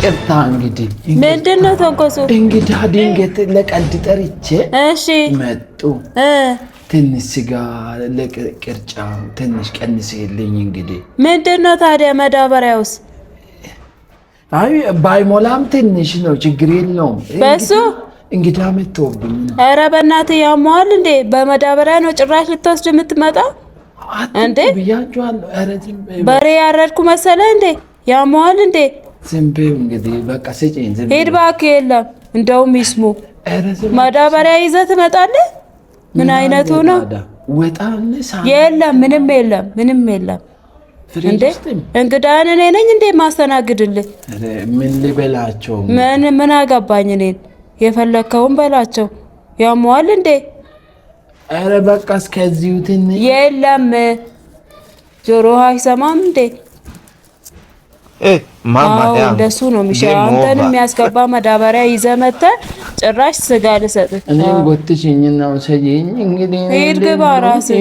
ይቅርታ እንግዲህ ምንድነው ተንኮሱ? እንግዲህ ድንገት ለቀልድ ጠርቼ እሺ መጡ። ትንሽ ስጋ ለቅርጫ ትንሽ ቀንስልኝ። እንግዲህ ምንድነው ታዲያ መዳበሪያውስ? አይ ባይሞላም ትንሽ ነው፣ ችግር የለውም። በሱ እንግዳ መጥቶብኝ። ኧረ በእናትህ ያሟል እንዴ? በመዳበሪያ ነው ጭራሽ ልትወስድ የምትመጣው እንዴ? ብያቸዋለሁ። ኧረ ዝም በይ። በሬ ያረድኩ መሰለህ እንዴ? ያሟል እንዴ? ዝም በይ እንግዲህ በቃ ስጪኝ። ዝም በይ ሂድ እባክህ። የለም እንደውም ይስሙ። ማዳበሪያ ይዘህ ትመጣለህ? ምን አይነቱ ነው? የለም ምንም የለም፣ ምንም የለም። እንዴ እንግዳን እኔ ነኝ እንዴ ማስተናግድልህ? ምን ልበላቸው? ምን አገባኝ እኔን። የፈለከውን በላቸው። ያሟል እንዴ? ኧረ በቃ እስከዚሁ ትንሽ። የለም ጆሮ አይሰማም እንዴ? እንደሱ ነው የሚሻለው። አንተን የሚያስገባ መዳበሪያ ይዘህ መተህ ጭራሽ ስጋ ልሰጥህ። እኔም ጎትሽኝና ውሰጂኝ እንግዲህ። ሂድ ግባ እራስህ።